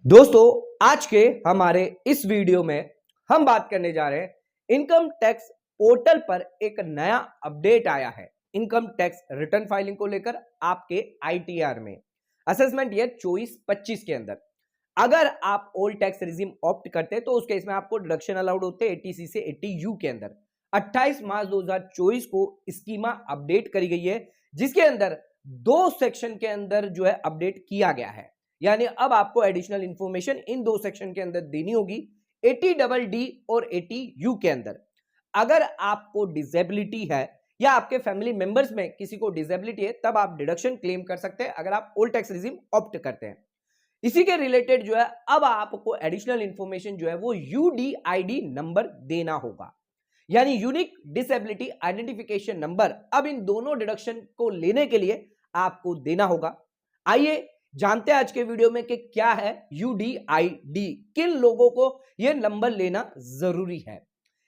दोस्तों, आज के हमारे इस वीडियो में हम बात करने जा रहे हैं इनकम टैक्स पोर्टल पर एक नया अपडेट आया है इनकम टैक्स रिटर्न फाइलिंग को लेकर आपके आईटीआर में असेसमेंट ईयर 24-25 के अंदर अगर आप ओल्ड टैक्स रिजीम ऑप्ट करते हैं तो उस केस में आपको डिडक्शन अलाउड होते हैं 80C से 80U के अंदर। 28 मार्च 2024 को स्कीमा अपडेट करी गई है जिसके अंदर दो सेक्शन के अंदर जो है अपडेट किया गया है, यानी अब आपको एडिशनल इंफॉर्मेशन इन दो सेक्शन के अंदर देनी होगी 80DD और 80U के अंदर। अगर आपको डिसेबिलिटी है या आपके फैमिली मेंबर्स में किसी को डिसेबिलिटी है तब आप डिडक्शन क्लेम कर सकते हैं अगर आप ओल्ड टैक्स रिजीम ऑप्ट करते हैं। इसी के रिलेटेड जो है अब आपको एडिशनल इंफॉर्मेशन जो है वो यूडीआईडी नंबर देना होगा, यानी यूनिक डिसेबिलिटी आइडेंटिफिकेशन नंबर अब इन दोनों डिडक्शन को लेने के लिए आपको देना होगा। आइए जानते हैं आज के वीडियो में कि क्या है यूडीआईडी, किन लोगों को यह नंबर लेना जरूरी है।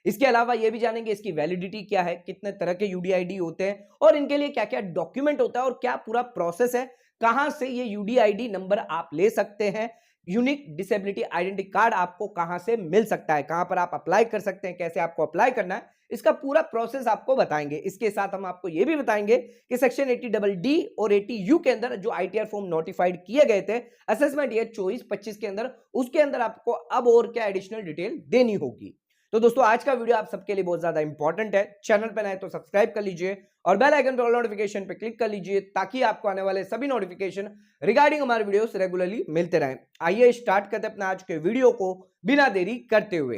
इसके अलावा यह भी जानेंगे इसकी वैलिडिटी क्या है, कितने तरह के यूडीआईडी होते हैं और इनके लिए क्या क्या डॉक्यूमेंट होता है और क्या पूरा प्रोसेस है, कहां से ये यूडीआईडी नंबर आप ले सकते हैं, यूनिक डिसेबिलिटी आइडेंटिटी कार्ड आपको कहां से मिल सकता है, कहां पर आप अप्लाई कर सकते हैं, कैसे आपको अप्लाई करना है, इसका पूरा प्रोसेस आपको बताएंगे। इसके साथ हम आपको यह भी बताएंगे कि सेक्शन 80DD और 80U के अंदर जो आईटीआर फॉर्म नोटिफाइड किए गए थे असेसमेंट ईयर 24-25 के अंदर, उसके अंदर आपको अब और क्या एडिशनल डिटेल देनी होगी। तो दोस्तों, आज का वीडियो आप सबके लिए बहुत ज्यादा इंपॉर्टेंट है। चैनल पर नए तो सब्सक्राइब कर लीजिए और बेल आइकन पर ऑल नोटिफिकेशन पे क्लिक कर लीजिए ताकि आपको आने वाले सभी नोटिफिकेशन रिगार्डिंग हमारे वीडियोस रेगुलरली मिलते रहें। आइए स्टार्ट करते हैं अपने आज के वीडियो को बिना देरी करते हुए।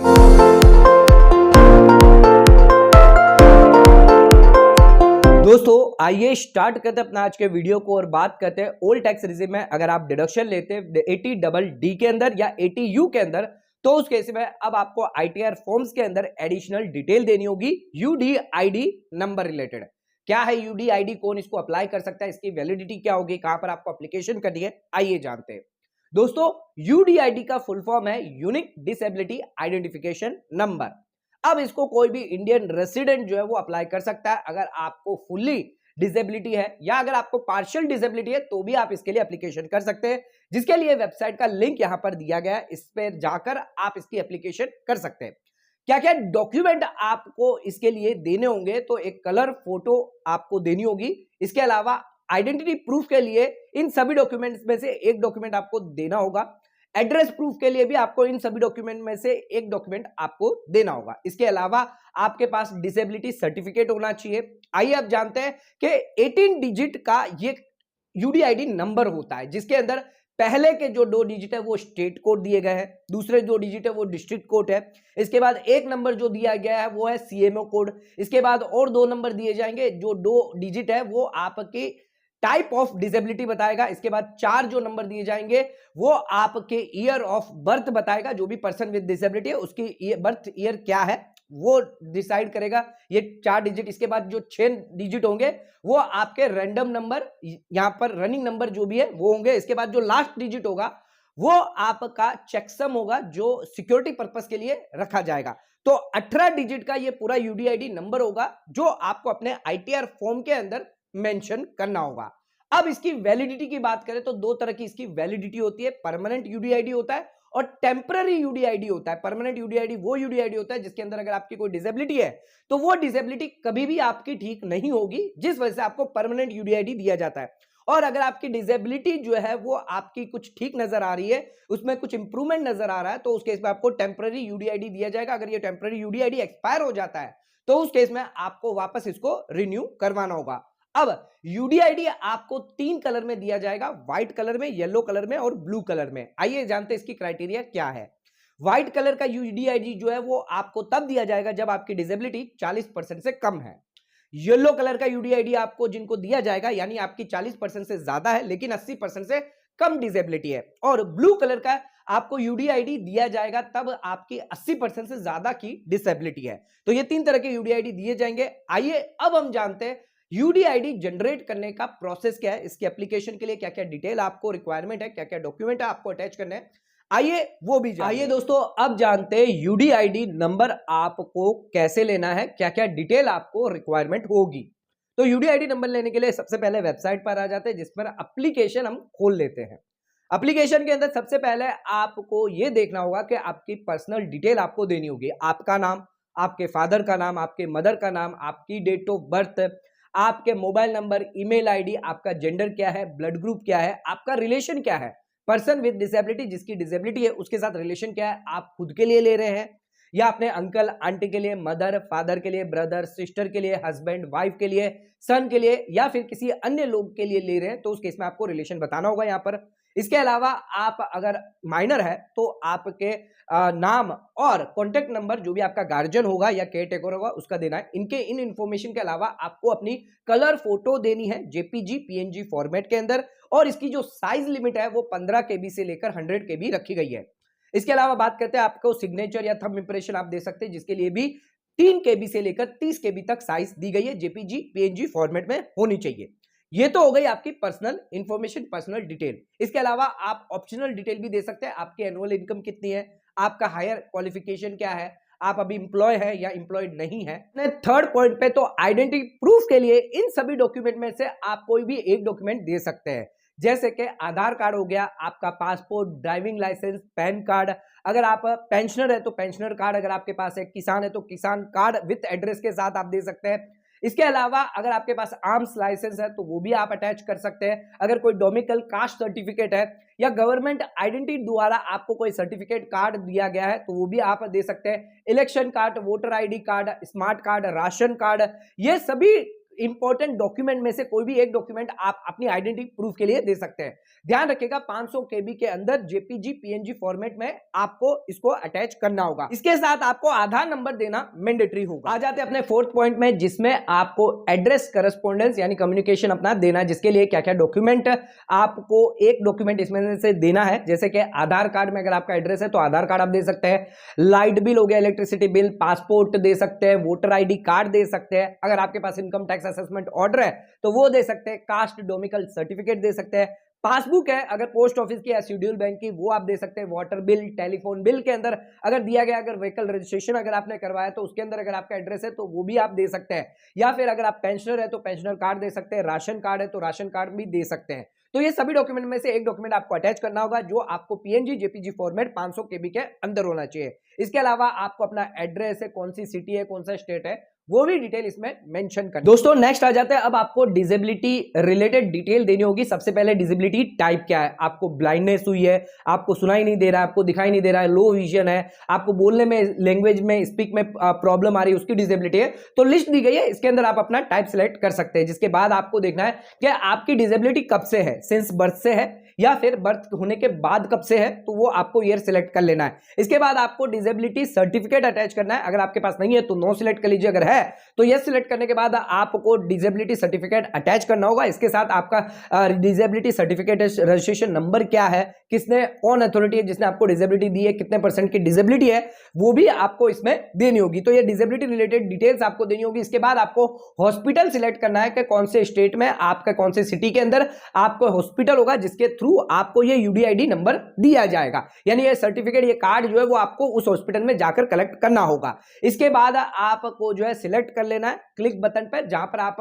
दोस्तों, आइए स्टार्ट करते हैं अपना आज के वीडियो को और बात करते हैं ओल्ड टैक्स रिजीम में अगर आप डिडक्शन लेते हैं 80DD के अंदर या 80U के अंदर तो उस केस में अब आपको आईटीआर फॉर्म्स के अंदर एडिशनल डिटेल देनी होगी यूडीआईडी नंबर रिलेटेड। क्या है यूडीआईडी, कौन इसको अप्लाई कर सकता है, इसकी वैलिडिटी क्या होगी, कहां पर आपको एप्लीकेशन करनी है, आइए जानते हैं। दोस्तों, यूडीआईडी का फुल फॉर्म है यूनिक डिसेबिलिटी आइडेंटिफिकेशन नंबर। अब इसको कोई भी इंडियन रेसिडेंट जो है वो अप्लाई कर सकता है अगर आपको फुल्ली डिसेबिलिटी है या अगर आपको पार्शियल डिसेबिलिटी है तो भी आप इसके लिए एप्लीकेशन कर सकते हैं, जिसके लिए वेबसाइट का लिंक यहां पर दिया गया है, इस पर जाकर आप इसकी एप्लीकेशन कर सकते हैं। क्या क्या डॉक्यूमेंट आपको इसके लिए देने होंगे, तो एक कलर फोटो आपको देनी होगी। इसके अलावा आइडेंटिटी प्रूफ के लिए इन सभी डॉक्यूमेंट्स में से एक डॉक्यूमेंट आपको देना होगा। एड्रेस प्रूफ के लिए भी आपको इन सभी डॉक्यूमेंट में से एक डॉक्यूमेंट आपको देना होगा। इसके अलावा आपके पास डिसेबिलिटी सर्टिफिकेट होना चाहिए। आइए अब जानते हैं कि 18 डिजिट का ये यूडीआईडी नंबर होता है जिसके अंदर पहले के जो 2 डिजिट है वो स्टेट कोड दिए गए हैं, दूसरे 2 डिजिट है वो डिस्ट्रिक्ट कोड है, इसके बाद एक नंबर जो दिया गया है वो है सीएमओ कोड, इसके बाद और 2 नंबर दिए जाएंगे, जो 2 डिजिट है वो आपकी टाइप ऑफ डिसेबिलिटी बताएगा, इसके बाद 4 जो नंबर दिए जाएंगे वो आपके ईयर ऑफ बर्थ बताएगा, जो भी पर्सन विद डिसेबिलिटी है उसकी बर्थ ईयर क्या है वो डिसाइड करेगा ये 4 डिजिट। इसके बाद जो 6 डिजिट होंगे वो आपके रैंडम नंबर, यहां पर रनिंग नंबर जो भी है वो होंगे। इसके बाद जो लास्ट डिजिट होगा वो आपका चेकसम होगा जो सिक्योरिटी पर्पस के लिए रखा जाएगा। तो 18 डिजिट का ये पूरा यूडीआईडी नंबर होगा जो आपको अपने आईटीआर फॉर्म के अंदर मेंशन करना होगा। अब इसकी वैलिडिटी की बात करें तो 2 तरह की इसकी वैलिडिटी होती है, परमानेंट यूडीआईडी होता है और टेम्पररी यूडीआईडी होता है। परमानेंट यूडीआईडी वो यूडीआईडी होता है जिसके अंदर अगर आपकी कोई डिसेबिलिटी है तो वो डिसेबिलिटी कभी भी आपकी ठीक नहीं होगी, जिस वजह से आपको परमानेंट यूडीआईडी दिया जाता है। और अगर आपकी डिसेबिलिटी जो है वो आपकी कुछ ठीक नजर आ रही है, उसमें कुछ इंप्रूवमेंट नजर आ रहा है, तो उस केस में आपको टेम्पररी यूडीआईडी दिया जाएगा। अगर ये टेम्पररी यूडीआईडी एक्सपायर हो जाता है तो उस केस में आपको वापस इसको रिन्यू करवाना होगा। अब यूडीआईडी आपको 3 कलर में दिया जाएगा, व्हाइट कलर में, येलो कलर में और ब्लू कलर में। आइए जानते हैं इसकी क्राइटेरिया क्या है। व्हाइट कलर का यूडीआईडी जो है वो आपको तब दिया जाएगा जब आपकी डिसेबिलिटी 40% से कम है। येलो कलर का यूडीआईडी आपको जिनको दिया जाएगा यानी आपकी 40% से ज्यादा है लेकिन 80% से कम डिसेबिलिटी है। और ब्लू कलर का आपको यूडीआईडी दिया जाएगा तब आपकी 80% से ज्यादा की डिसेबिलिटी है। तो ये 3 तरह के यूडीआईडी दिए जाएंगे। आइए अब हम जानते हैं यूडीआईडी जनरेट करने का प्रोसेस क्या है, इसके एप्लीकेशन के लिए क्या क्या डिटेल आपको रिक्वायरमेंट है, क्या क्या डॉक्यूमेंट है आपको अटैच करने हैं, आइए वो भी जानिए। आइए दोस्तों, अब जानते हैं यूडीआईडी नंबर आपको कैसे लेना है, क्या क्या डिटेल आपको रिक्वायरमेंट होगी। तो यूडीआईडी नंबर लेने के लिए सबसे पहले वेबसाइट पर आ जाते हैं जिस पर एप्लीकेशन हम खोल लेते हैं। एप्लीकेशन के अंदर सबसे पहले आपको यह देखना होगा कि आपकी पर्सनल डिटेल आपको देनी होगी। आपका नाम, आपके फादर का नाम, आपके मदर का नाम, आपकी डेट ऑफ बर्थ, आपके मोबाइल नंबर, ईमेल आईडी, आपका जेंडर क्या है, ब्लड ग्रुप क्या है, आपका रिलेशन क्या है, पर्सन विद डिसेबिलिटी, जिसकी डिसेबिलिटी है उसके साथ रिलेशन क्या है, आप खुद के लिए ले रहे हैं या अपने अंकल आंटी के लिए, मदर फादर के लिए, ब्रदर सिस्टर के लिए, हस्बैंड वाइफ के लिए, सन के लिए, या फिर किसी अन्य लोग के लिए ले रहे हैं, तो उस केस में आपको रिलेशन बताना होगा यहाँ पर। इसके अलावा आप अगर माइनर है तो आपके नाम और कॉन्टेक्ट नंबर, जो भी आपका गार्जियन होगा या केयर टेकर होगा, उसका देना है। इन इंफॉर्मेशन के अलावा आपको अपनी कलर फोटो देनी है जेपीजी पीएनजी फॉर्मेट के अंदर, और इसकी जो साइज लिमिट है वो 15 केबी से लेकर 100 केबी रखी गई है। इसके अलावा बात करते हैं, आपको सिग्नेचर या थंब इंप्रेशन आप दे सकते हैं, जिसके लिए भी 3 केबी से लेकर 30 केबी तक साइज दी गई है, जेपीजी पीएनजी फॉर्मेट में होनी चाहिए। ये तो हो गई आपकी पर्सनल इंफॉर्मेशन, पर्सनल डिटेल। इसके अलावा आप ऑप्शनल डिटेल भी दे सकते हैं। आपकी एनुअल इनकम कितनी है, आपका हायर क्वालिफिकेशन क्या है, आप अभी इंप्लॉय है या इंप्लॉयड नहीं है। थर्ड पॉइंट पे तो आइडेंटिटी प्रूफ के लिए इन सभी डॉक्यूमेंट में से आप कोई भी एक डॉक्यूमेंट दे सकते हैं, जैसे कि आधार कार्ड हो गया, आपका passport, driving licence, PAN card, अगर आप पेंशनर है तो पेंशनर कार्ड अगर आपके पास है, किसान है तो किसान कार्ड विद एड्रेस के साथ आप दे सकते हैं। इसके अलावा अगर आपके पास आर्म्स लाइसेंस है तो वो भी आप अटैच कर सकते हैं। अगर कोई डोमिकल कास्ट सर्टिफिकेट है या गवर्नमेंट आइडेंटिटी द्वारा आपको कोई सर्टिफिकेट कार्ड दिया गया है तो वो भी आप दे सकते हैं। Election card, voter ID card, smart card, ration card, ये सभी इंपॉर्टेंट डॉक्यूमेंट में से कोई भी एक डॉक्यूमेंट आप अपनी आइडेंटिटी प्रूफ के लिए दे सकते हैं। ध्यान रखिएगा 500 केबी के अंदर जेपीजी पीएनजी फॉर्मेट में आपको इसको अटैच करना होगा। इसके साथ आपको आधार नंबर देना मैंडेटरी होगा। आ जाते हैं अपने फोर्थ पॉइंट में, जिसमें आपको एड्रेस करस्पॉन्डेंस यानी कम्युनिकेशन अपना देना है, जिसके लिए क्या क्या डॉक्यूमेंट आपको एक डॉक्यूमेंट इसमें से देना है। जैसे कि आधार कार्ड में अगर आपका एड्रेस है तो आधार कार्ड आप दे सकते हैं, लाइट बिल हो गया, इलेक्ट्रिसिटी बिल, पासपोर्ट दे सकते हैं, वोटर आईडी कार्ड दे सकते हैं, अगर आपके पास इनकम टैक्स असेसमेंट ऑर्डर है तो वो दे सकते हैं, कास्ट डोमिकल सर्टिफिकेट दे सकते हैं, पासबुक है अगर पोस्ट ऑफिस की या शेड्यूल बैंक की वो आप दे सकते हैं, वाटर बिल, टेलीफोन बिल के अंदर अगर दिया गया, अगर व्हीकल रजिस्ट्रेशन अगर आपने करवाया तो उसके अंदर अगर आपका एड्रेस है तो वो भी आप दे सकते हैं, या फिर अगर आप पेंशनर है तो पेंशनर कार्ड दे सकते हैं, राशन कार्ड है तो राशन कार्ड भी दे सकते हैं। तो ये सभी डॉक्यूमेंट में से एक डॉक्यूमेंट आपको अटैच करना होगा, जो आपको पीएनजी जेपीजी फॉर्मेट 500 केबी के अंदर होना चाहिए। इसके अलावा आपको अपना एड्रेस है, कौन सी सिटी है, कौन सा स्टेट है, वो भी डिटेल इसमें मेंशन कर। दोस्तों नेक्स्ट आ जाते हैं, अब आपको डिसेबिलिटी रिलेटेड डिटेल देनी होगी। सबसे पहले डिसेबिलिटी टाइप क्या है, आपको ब्लाइंडनेस हुई है, आपको सुनाई नहीं दे रहा है, आपको दिखाई नहीं दे रहा है, लो विजन है, आपको बोलने में, लैंग्वेज में, स्पीक में प्रॉब्लम आ रही है, उसकी डिसेबिलिटी है, तो लिस्ट दी गई है, इसके अंदर आप अपना टाइप सिलेक्ट कर सकते हैं। जिसके बाद आपको देखना है कि आपकी डिसेबिलिटी कब से है, सिंस बर्थ से है या फिर बर्थ होने के बाद कब से है, तो वो आपको ईयर सिलेक्ट कर लेना है। इसके बाद आपको डिसेबिलिटी सर्टिफिकेट अटैच करना है, अगर आपके पास नहीं है तो नो सिलेक्ट कर लीजिए, अगर है तो यस सिलेक्ट करने के बाद आपको डिसेबिलिटी सर्टिफिकेट अटैच करना होगा। इसके साथ आपका डिसेबिलिटी सर्टिफिकेट रजिस्ट्रेशन नंबर क्या है, किसने, कौन अथॉरिटी है जिसने आपको डिसेबिलिटी दी है, कितने परसेंट की डिसेबिलिटी है, वो भी आपको इसमें देनी होगी। तो ये डिसेबिलिटी रिलेटेड डिटेल्स आपको देनी होगी। इसके बाद आपको हॉस्पिटल सिलेक्ट करना है कि कौन से स्टेट में, आपका कौन से सिटी के अंदर आपको हॉस्पिटल होगा जिसके थ्रू आपको ये यूडीआईडी नंबर दिया जाएगा, यानी ये सर्टिफिकेट, ये कार्ड जो है वो आपको उस हॉस्पिटल में जाकर कलेक्ट करना होगा। इसके बाद आपको जो है सिलेक्ट कर लेना है क्लिक बटन पर, जहां पर आप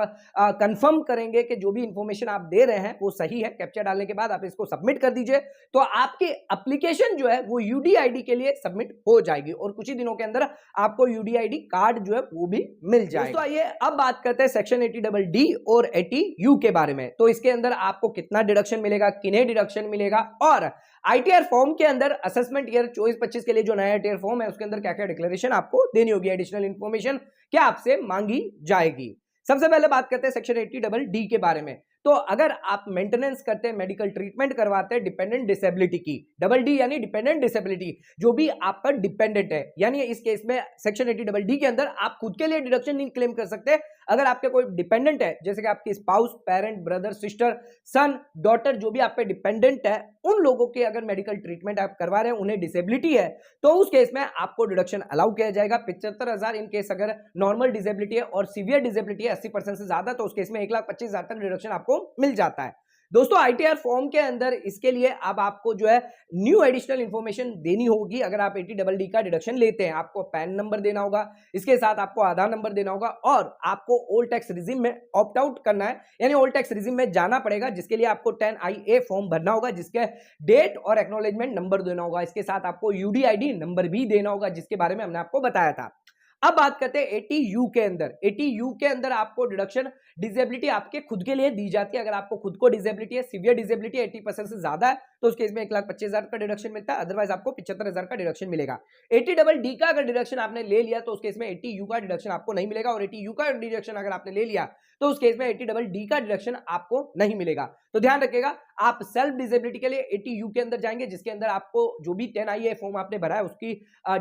कंफर्म करेंगे कि जो भी इंफॉर्मेशन आप दे रहे हैं वो सही है। कैप्चा डालने के बाद आप इसको सबमिट कर दीजिए, तो आपकी एप्लीकेशन जो है वो यूडीआईडी के लिए सबमिट हो जाएगी और कुछ ही दिनों के अंदर आपको यूडीआईडी कार्ड जो है वो भी मिल जाएगा। तो आइए अब बात करते हैं सेक्शन 80DD और 80U के बारे में। तो इसके अंदर आपको कितना डिडक्शन मिलेगा, किन्हें डिडक्शन मिलेगा, और आईटीआर फॉर्म के अंदर असेसमेंट ईयर 24-25 के लिए जो नया आईटीआर फॉर्म है उसके अंदर क्या क्या डिक्लेरेशन आपको देनी होगी, एडिशनल इंफॉर्मेशन क्या आपसे मांगी जाएगी। सबसे पहले बात करते हैं सेक्शन 80DD के बारे में। तो अगर आप मेंटेनेंस करते हैं, मेडिकल ट्रीटमेंट करवाते हैं डिपेंडेंट डिसेबिलिटी की, डबल डी यानी डिपेंडेंट डिसेबिलिटी, जो भी आपका डिपेंडेंट है, यानी इस केस में सेक्शन 80DD के अंदर आप खुद के लिए डिडक्शन नहीं क्लेम कर सकते। अगर आपके कोई डिपेंडेंट है, जैसे कि आपकी स्पाउस, पेरेंट, ब्रदर, सिस्टर, सन, डॉटर, जो भी आप पे डिपेंडेंट है, उन लोगों के अगर मेडिकल ट्रीटमेंट आप करवा रहे हैं, उन्हें डिसेबिलिटी है, तो उस केस में आपको डिडक्शन अलाउ किया जाएगा 75,000। इन केस अगर नॉर्मल डिसेबिलिटी है और सीवियर डिसेबिलिटी है 80% से ज्यादा, तो उस केस में 1,25,000 तक डिडक्शन आपको मिल जाता है। दोस्तों आईटीआर फॉर्म के अंदर इसके लिए अब आपको जो है न्यू एडिशनल इंफॉर्मेशन देनी होगी। अगर आप 80DD का डिडक्शन लेते हैं, आपको पैन नंबर देना होगा, इसके साथ आपको आधार नंबर देना होगा और आपको ओल्ड टैक्स रिजिम में ऑप्ट आउट करना है, यानी ओल्ड टैक्स रिजिम में जाना पड़ेगा, जिसके लिए आपको 10IA फॉर्म भरना होगा, जिसके डेट और एक्नॉलेजमेंट नंबर देना होगा। इसके साथ आपको यूडीआईडी नंबर भी देना होगा, जिसके बारे में हमने आपको बताया था। अब बात करते हैं 80U के अंदर। 80U के अंदर आपको डिडक्शन डिसेबिलिटी आपके खुद के लिए दी जाती है। अगर आपको खुद को डिसेबिलिटी है, सीवियर डिसेबिलिटी 80% से ज्यादा है, तो उस केस में 1,25,000 का डिडक्शन मिलता है, अदरवाइज आपको 75,000 का डिडक्शन मिलेगा। 80DD का अगर डिडक्शन आपने ले लिया तो उस केस में 80U का डिडक्शन आपको नहीं मिलेगा, और 80U का डिडक्शन अगर आपने ले लिया तो उस केस में 80DD का डिडक्शन आपको नहीं मिलेगा। तो ध्यान रखिएगा, आप सेल्फ डिसेबिलिटी के लिए 80U के अंदर जाएंगे, जिसके अंदर आपको जो भी 10IA फॉर्म आपने भरा है उसकी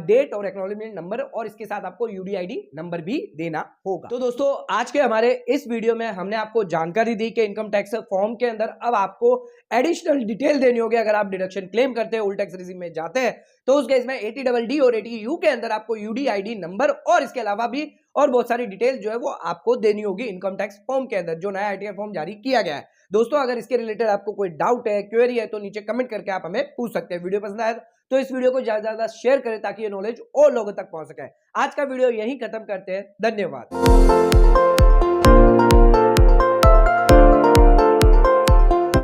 डेट और एक्नॉलेजमेंट नंबर और इसके साथ आपको यूडीआईडी नंबर भी देना होगा। तो दोस्तों आज के हमारे इस वीडियो में हमने आपको जानकारी दी कि इनकम टैक्स फॉर्म के अंदर अब आपको एडिशनल डिटेल देनी होगी। अगर आप डिडक्शन क्लेम करते हैं, ओल्ड टैक्स रिजिम में जाते हैं, तो उस केस में 80DD और 80U के अंदर आपको यूडीआईडी नंबर और इसके अलावा भी और बहुत सारी डिटेल जो है वो आपको देनी होगी इनकम टैक्स फॉर्म के अंदर, जो नया आईटीआर फॉर्म जारी किया गया है। दोस्तों अगर इसके रिलेटेड आपको कोई डाउट है, क्वेरी है, तो नीचे कमेंट करके आप हमें पूछ सकते हैं। वीडियो पसंद आया तो इस वीडियो को ज्यादा से ज्यादा शेयर करें ताकि ये नॉलेज और लोगों तक पहुंच सके। आज का वीडियो यहीं खत्म करते हैं, धन्यवाद।